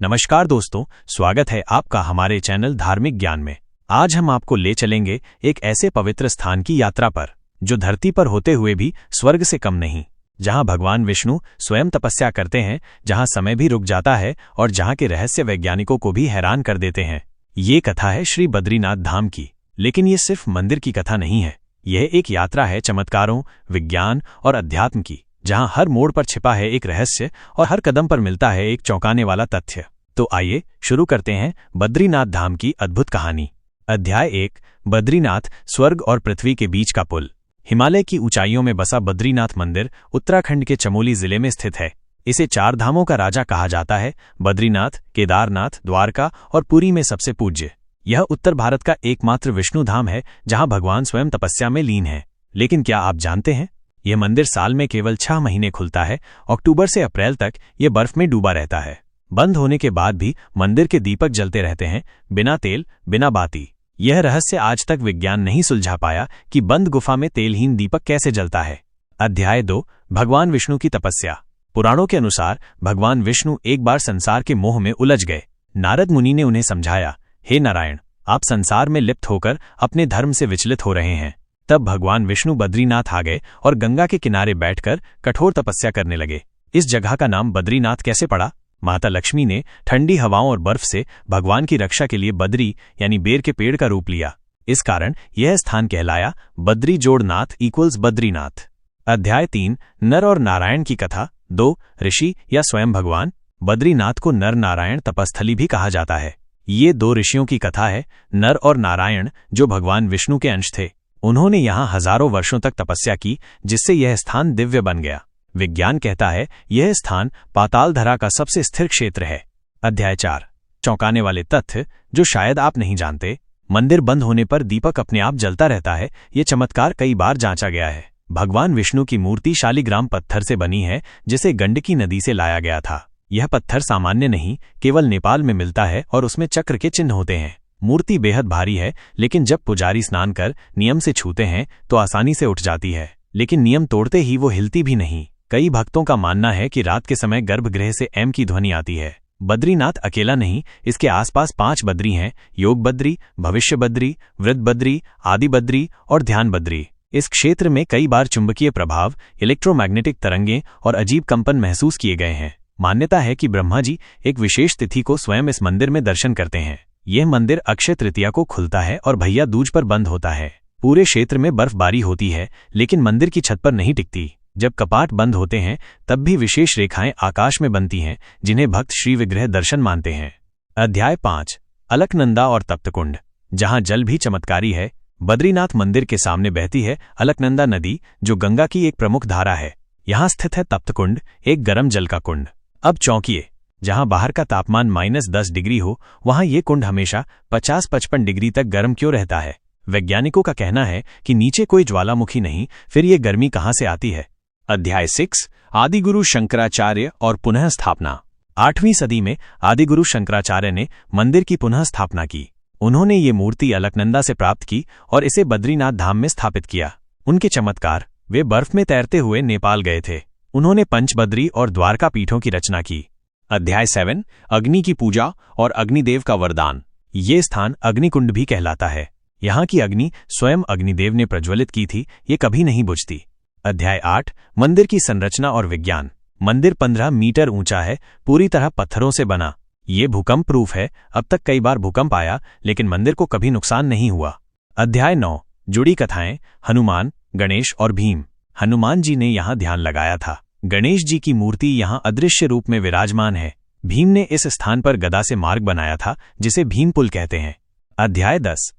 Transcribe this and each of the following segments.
नमस्कार दोस्तों, स्वागत है आपका हमारे चैनल धार्मिक ज्ञान में। आज हम आपको ले चलेंगे एक ऐसे पवित्र स्थान की यात्रा पर जो धरती पर होते हुए भी स्वर्ग से कम नहीं, जहां भगवान विष्णु स्वयं तपस्या करते हैं, जहां समय भी रुक जाता है और जहां के रहस्य वैज्ञानिकों को भी हैरान कर देते हैं। ये कथा है श्री बद्रीनाथ धाम की, लेकिन ये सिर्फ मंदिर की कथा नहीं है। यह एक यात्रा है चमत्कारों, विज्ञान और अध्यात्म की, जहां हर मोड़ पर छिपा है एक रहस्य और हर कदम पर मिलता है एक चौंकाने वाला तथ्य। तो आइए शुरू करते हैं बद्रीनाथ धाम की अद्भुत कहानी। अध्याय 1, बद्रीनाथ, स्वर्ग और पृथ्वी के बीच का पुल। हिमालय की ऊंचाइयों में बसा बद्रीनाथ मंदिर उत्तराखंड के चमोली जिले में स्थित है। इसे 4 धामों का राजा कहा जाता है। बद्रीनाथ, केदारनाथ, द्वारका और पुरी में सबसे पूज्य। यह उत्तर भारत का एकमात्र विष्णु धाम है जहां भगवान स्वयं तपस्या में लीन है। लेकिन क्या आप जानते हैं, यह मंदिर साल में केवल 6 महीने खुलता है। अक्टूबर से अप्रैल तक यह बर्फ में डूबा रहता है। बंद होने के बाद भी मंदिर के दीपक जलते रहते हैं, बिना तेल, बिना बाती। यह रहस्य आज तक विज्ञान नहीं सुलझा पाया कि बंद गुफा में तेलहीन दीपक कैसे जलता है। अध्याय 2, भगवान विष्णु की तपस्या। पुराणों के अनुसार भगवान विष्णु एक बार संसार के मोह में उलझ गए। नारद मुनि ने उन्हें समझाया, हे नारायण, आप संसार में लिप्त होकर अपने धर्म से विचलित हो रहे हैं। तब भगवान विष्णु बद्रीनाथ आ गए और गंगा के किनारे बैठकर कठोर तपस्या करने लगे। इस जगह का नाम बद्रीनाथ कैसे पड़ा? माता लक्ष्मी ने ठंडी हवाओं और बर्फ से भगवान की रक्षा के लिए बद्री यानी बेर के पेड़ का रूप लिया। इस कारण यह स्थान कहलाया बद्री जोड़नाथ इक्वल्स बद्रीनाथ। अध्याय 3, नर और नारायण की कथा। 2, ऋषि या स्वयं भगवान। बद्रीनाथ को नर नारायण तपस्थली भी कहा जाता है। ये 2 ऋषियों की कथा है, नर और नारायण, जो भगवान विष्णु के अंश थे। उन्होंने यहाँ हजारों वर्षों तक तपस्या की, जिससे यह स्थान दिव्य बन गया। विज्ञान कहता है यह स्थान पाताल धरा का सबसे स्थिर क्षेत्र है। अध्याय 4, चौंकाने वाले तथ्य जो शायद आप नहीं जानते। मंदिर बंद होने पर दीपक अपने आप जलता रहता है। यह चमत्कार कई बार जांचा गया है। भगवान विष्णु की मूर्ति शालिग्राम पत्थर से बनी है, जिसे गंडकी नदी से लाया गया था। यह पत्थर सामान्य नहीं, केवल नेपाल में मिलता है और उसमें चक्र के चिन्ह होते हैं। मूर्ति बेहद भारी है, लेकिन जब पुजारी स्नान कर नियम से छूते हैं तो आसानी से उठ जाती है, लेकिन नियम तोड़ते ही वो हिलती भी नहीं। कई भक्तों का मानना है कि रात के समय गर्भगृह से एम की ध्वनि आती है। बद्रीनाथ अकेला नहीं, इसके आसपास 5 बद्री हैं, योग बद्री, भविष्य बद्री, वृद्ध बद्री, आदि बद्री और ध्यान बद्री। इस क्षेत्र में कई बार चुंबकीय प्रभाव, इलेक्ट्रोमैग्नेटिक तरंगें और अजीब कंपन महसूस किए गए हैं। मान्यता है कि ब्रह्मा जी एक विशेष तिथि को स्वयं इस मंदिर में दर्शन करते हैं। यह मंदिर अक्षय तृतीया को खुलता है और भैया दूज पर बंद होता है। पूरे क्षेत्र में बर्फबारी होती है, लेकिन मंदिर की छत पर नहीं टिकती। जब कपाट बंद होते हैं तब भी विशेष रेखाएं आकाश में बनती हैं, जिन्हें भक्त श्री विग्रह दर्शन मानते हैं। अध्याय 5, अलकनंदा और तप्तकुंड, जहां जल भी चमत्कारी है। बद्रीनाथ मंदिर के सामने बहती है अलकनंदा नदी, जो गंगा की एक प्रमुख धारा है। यहां स्थित है तप्तकुंड, एक गर्म जल का कुंड। अब चौंकिए, जहां बाहर का तापमान -10 डिग्री हो, वहां ये कुंड हमेशा 50-55 डिग्री तक गर्म क्यों रहता है? वैज्ञानिकों का कहना है कि नीचे कोई ज्वालामुखी नहीं, फिर ये गर्मी कहां से आती है? अध्याय 6, आदिगुरु शंकराचार्य और पुनः स्थापना। 8वीं सदी में आदिगुरु शंकराचार्य ने मंदिर की पुनः स्थापना की। उन्होंने ये मूर्ति अलकनंदा से प्राप्त की और इसे बद्रीनाथ धाम में स्थापित किया। उनके चमत्कार, वे बर्फ में तैरते हुए नेपाल गए थे। उन्होंने पंचबद्री और द्वारका पीठों की रचना की। अध्याय 7, अग्नि की पूजा और अग्निदेव का वरदान। ये स्थान अग्निकुंड भी कहलाता है। यहाँ की अग्नि स्वयं अग्निदेव ने प्रज्वलित की थी, ये कभी नहीं बुझती। अध्याय 8, मंदिर की संरचना और विज्ञान। मंदिर 15 मीटर ऊंचा है, पूरी तरह पत्थरों से बना। ये भूकंप प्रूफ है। अब तक कई बार भूकंप आया, लेकिन मंदिर को कभी नुकसान नहीं हुआ। अध्याय 9, जुड़ी कथाएं, हनुमान, गणेश और भीम। हनुमान जी ने यहाँ ध्यान लगाया था। गणेश जी की मूर्ति यहाँ अदृश्य रूप में विराजमान है। भीम ने इस स्थान पर गदा से मार्ग बनाया था, जिसे भीम पुल कहते हैं। अध्याय 10,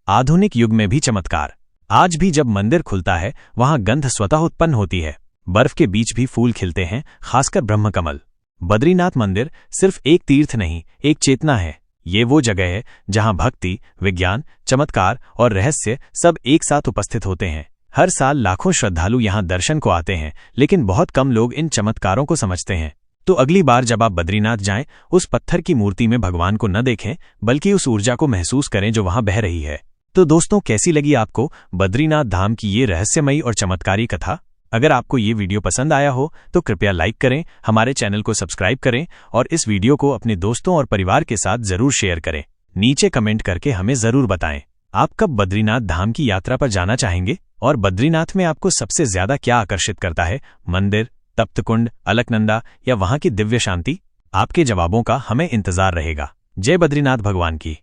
आधुनिक युग में भी चमत्कार। आज भी जब मंदिर खुलता है, वहां गंध स्वतः उत्पन्न होती है। बर्फ के बीच भी फूल खिलते हैं, खासकर ब्रह्मकमल। बद्रीनाथ मंदिर सिर्फ एक तीर्थ नहीं, एक चेतना है। ये वो जगह है जहां भक्ति, विज्ञान, चमत्कार और रहस्य सब एक साथ उपस्थित होते हैं। हर साल लाखों श्रद्धालु यहां दर्शन को आते हैं, लेकिन बहुत कम लोग इन चमत्कारों को समझते हैं। तो अगली बार जब आप बद्रीनाथ जाएं, उस पत्थर की मूर्ति में भगवान को न देखें, बल्कि उस ऊर्जा को महसूस करें जो वहां बह रही है। तो दोस्तों, कैसी लगी आपको बद्रीनाथ धाम की ये रहस्यमयी और चमत्कारी कथा? अगर आपको ये वीडियो पसंद आया हो तो कृपया लाइक करें, हमारे चैनल को सब्सक्राइब करें और इस वीडियो को अपने दोस्तों और परिवार के साथ जरूर शेयर करें। नीचे कमेंट करके हमें जरूर बताएं आप कब बद्रीनाथ धाम की यात्रा पर जाना चाहेंगे और बद्रीनाथ में आपको सबसे ज्यादा क्या आकर्षित करता है, मंदिर, तप्तकुंड, अलकनंदा या वहां की दिव्य शांति। आपके जवाबों का हमें इंतजार रहेगा। जय बद्रीनाथ भगवान की।